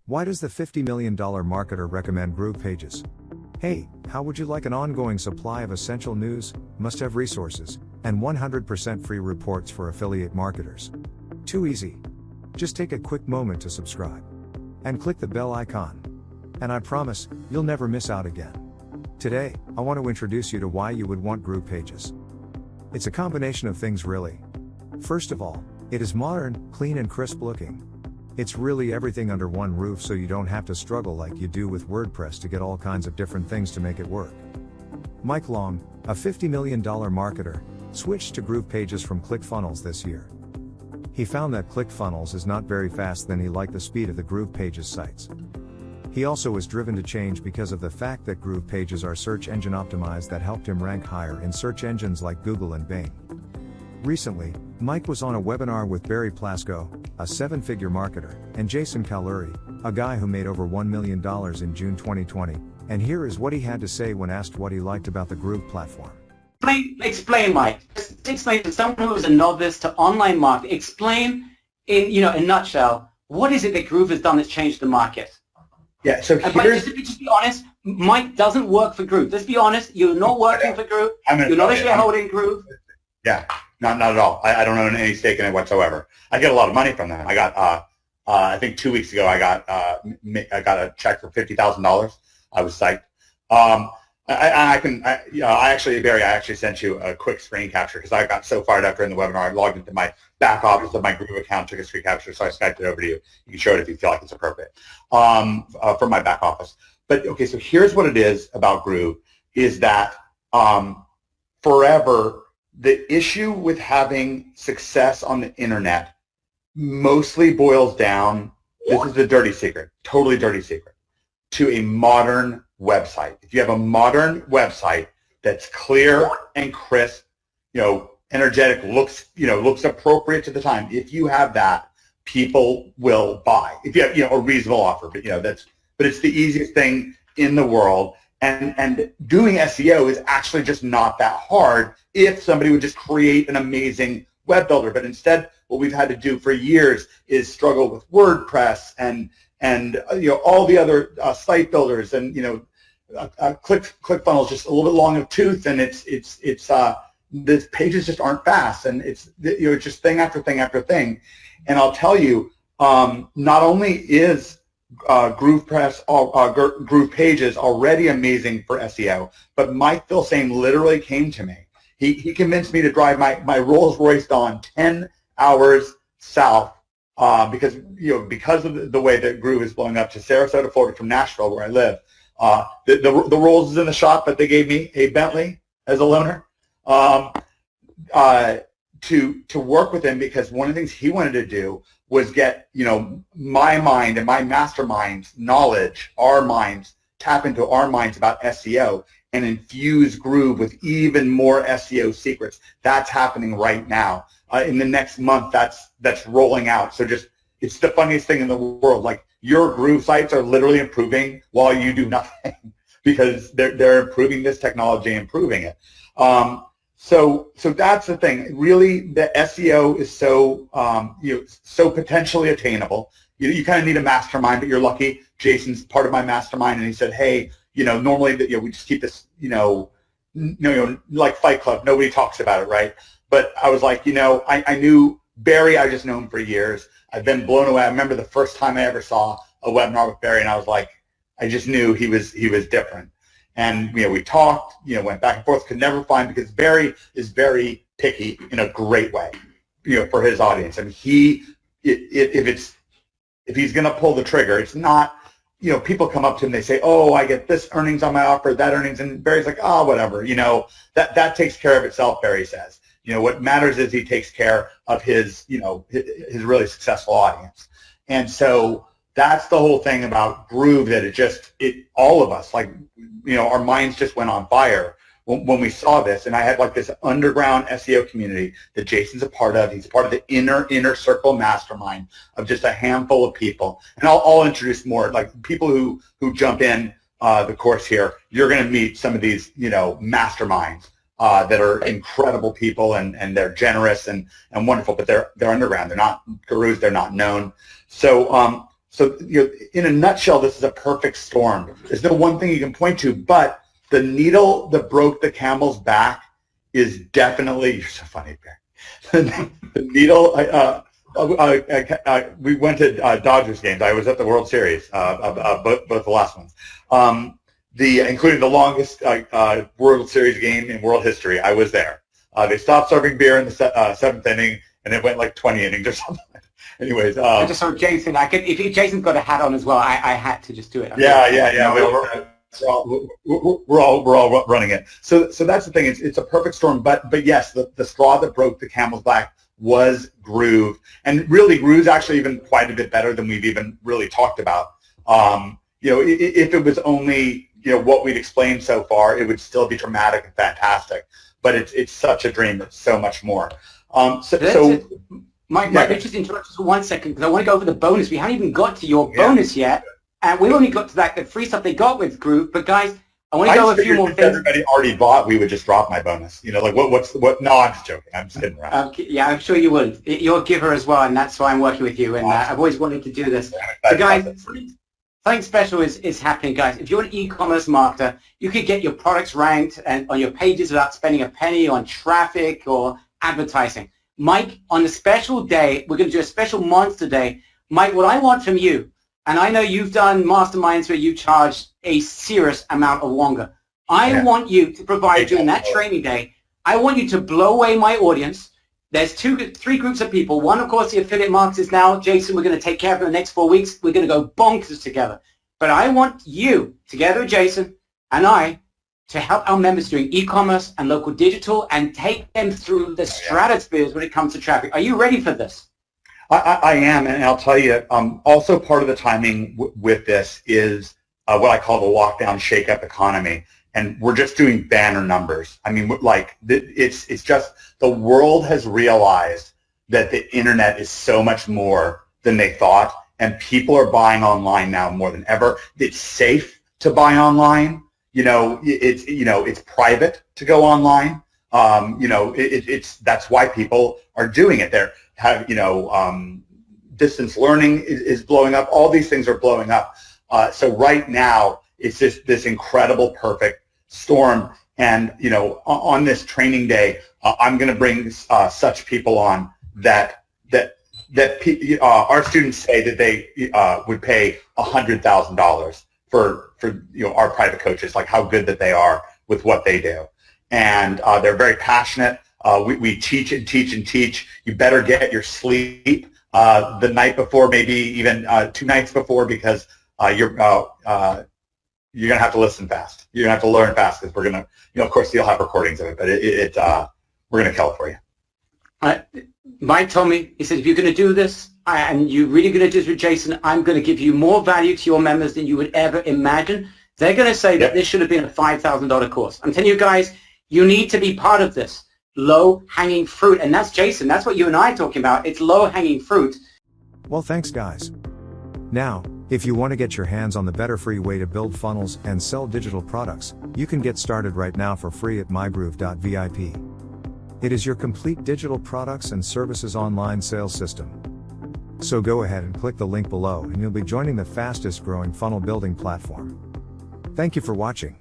Why does the $50 million marketer recommend GroovePages? Hey, how would you like an ongoing supply of essential news, must-have resources, and 100% free reports for affiliate marketers? Too easy. Just take a quick moment to subscribe. And click the bell icon. And I promise, you'll never miss out again. Today, I want to introduce you to why you would want GroovePages. It's a combination of things really. First of all, it is modern, clean and crisp looking. It's really everything under one roof, so you don't have to struggle like you do with WordPress to get all kinds of different things to make it work. Mike Long, a $50 million marketer, switched to GroovePages from Clickfunnels this year. He found that Clickfunnels is not very fast, then he liked the speed of the GroovePages sites. He also was driven to change because of the fact that GroovePages are search engine optimized, that helped him rank higher in search engines like Google and Bing. Recently, Mike was on a webinar with Barry Plasko, a 7-figure marketer, and Jason Calluri, a guy who made over $1 million in June 2020, and here is what he had to say when asked what he liked about the Groove platform. Explain, Mike. Just explain to someone who is a novice to online marketing. Explain in a nutshell, what is it that Groove has done that's changed the market? Yeah. So here's, just be honest. Mike doesn't work for Groove. Let's be honest. You're not working for Groove. You're not a shareholder in Groove. Yeah. Not at all. I don't own any stake in it whatsoever. I get a lot of money from them. I got, I think 2 weeks ago, I got a check for $50,000. I was psyched. Barry, I actually sent you a quick screen capture because I got so fired up during the webinar. I logged into my back office of my Groove account, took a screen capture, so I Skyped it over to you. You can show it if you feel like it's appropriate from my back office. But okay, so here's what it is about Groove: is that forever. The issue with having success on the internet mostly boils down, this is the dirty secret, totally dirty secret, to a modern website. If you have a modern website that's clear and crisp, energetic, looks appropriate to the time, if you have that, people will buy. If you have, a reasonable offer, but it's the easiest thing in the world. And doing SEO is actually just not that hard if somebody would just create an amazing web builder. But instead, what we've had to do for years is struggle with WordPress and all the other site builders, and Clickfunnels just a little bit long of tooth, and the pages just aren't fast, and it's just thing after thing after thing. And I'll tell you, not only is GroovePages already amazing for SEO, but Mike Filsaime literally came to me. He convinced me to drive my Rolls Royce Dawn 10 hours south because of the way that Groove is blowing up to Sarasota, Florida from Nashville, where I live. The Rolls is in the shop, but they gave me a Bentley as a loaner to work with him, because one of the things he wanted to do was get my mind and my mastermind's knowledge, our minds, tap into our minds about SEO and infuse Groove with even more SEO secrets. That's happening right now. In the next month, that's rolling out. So it's the funniest thing in the world. Like, your Groove sites are literally improving while you do nothing because they're improving this technology, improving it. So that's the thing. Really, the SEO is so so potentially attainable. You kind of need a mastermind, but you're lucky. Jason's part of my mastermind, and he said, hey, normally we just keep this, like Fight Club. Nobody talks about it, right? But I was like, I knew Barry. I just know him for years. I've been blown away. I remember the first time I ever saw a webinar with Barry, and I was like, I just knew he was different. And we talked, went back and forth, could never find, because Barry is very picky in a great way, for his audience. I mean, if he's going to pull the trigger, it's not, people come up to him, they say, oh, I get this earnings on my offer, that earnings, and Barry's like, oh, whatever, that takes care of itself, Barry says. What matters is he takes care of his his really successful audience. And so that's the whole thing about Groove, that all of us, our minds just went on fire when we saw this. And I had this underground SEO community that Jason's a part of. He's a part of the inner circle mastermind of just a handful of people. And I'll introduce more, people who jump in the course here. You're going to meet some of these, masterminds that are incredible people, and they're generous and wonderful, but they're underground. They're not gurus. They're not known. So So in a nutshell, this is a perfect storm. There's no one thing you can point to, but the needle that broke the camel's back is definitely, you're so funny, Bear. The needle, we went to Dodgers games. I was at the World Series, both the last ones. Including the longest World Series game in world history. I was there. They stopped serving beer in the seventh inning, and it went like 20 innings or something. Anyways, I just saw Jason. If Jason's got a hat on as well, I had to just do it. Yeah. We're all running it. So that's the thing. It's a perfect storm. But yes, the straw that broke the camel's back was Groove, and really Groove's actually even quite a bit better than we've even really talked about. If it was only what we'd explained so far, it would still be dramatic and fantastic. But it's such a dream. It's so much more. Mike, just interrupt us for 1 second because I want to go over the bonus. We haven't even got to your bonus yet, and we only got to the free stuff they got with Groove. But guys, I want to go over a few more things. Everybody already bought. We would just drop my bonus. Like what? No, I'm just joking. I'm just kidding around. Yeah, I'm sure you would. You're a giver as well, and that's why I'm working with you. And I've always wanted to do this. So guys, something special is happening, guys. If you're an e-commerce marketer, you could get your products ranked and on your pages without spending a penny on traffic or advertising. Mike, on a special day, we're going to do a special monster day. Mike, what I want from you, and I know you've done masterminds where you charge a serious amount of longer. I want you to provide during that training day, I want you to blow away my audience. There's three groups of people. One, of course, the affiliate marketers now. Jason, we're going to take care of in the next 4 weeks. We're going to go bonkers together. But I want you, together with Jason and I, to help our members doing e-commerce and local digital and take them through the stratospheres when it comes to traffic. Are you ready for this? I am, and I'll tell you, also part of the timing with this is what I call the lockdown shake-up economy. And we're just doing banner numbers. I mean, it's just the world has realized that the internet is so much more than they thought, and people are buying online now more than ever. It's safe to buy online. It's private to go online. That's why people are doing it. Distance learning is blowing up. All these things are blowing up. So right now, it's just this incredible, perfect storm. And on this training day, I'm going to bring such people on that our students say that they would pay $100,000 for our private coaches, like how good that they are with what they do. And they're very passionate. We teach and teach and teach. You better get your sleep the night before, maybe even 2 nights before, because you're going to have to listen fast. You're going to have to learn fast, because we're going to, of course, you'll have recordings of it, but we're going to kill it for you. Mike told me, he said, if you're going to do this, and you're really going to do this with Jason, I'm going to give you more value to your members than you would ever imagine. They're going to say that this should have been a $5,000 course. I'm telling you guys, you need to be part of this. Low-hanging fruit. And that's Jason. That's what you and I are talking about. It's low-hanging fruit. Well, thanks, guys. Now, if you want to get your hands on the better free way to build funnels and sell digital products, you can get started right now for free at mygroove.vip. It is your complete digital products and services online sales system. So go ahead and click the link below and you'll be joining the fastest growing funnel building platform. Thank you for watching.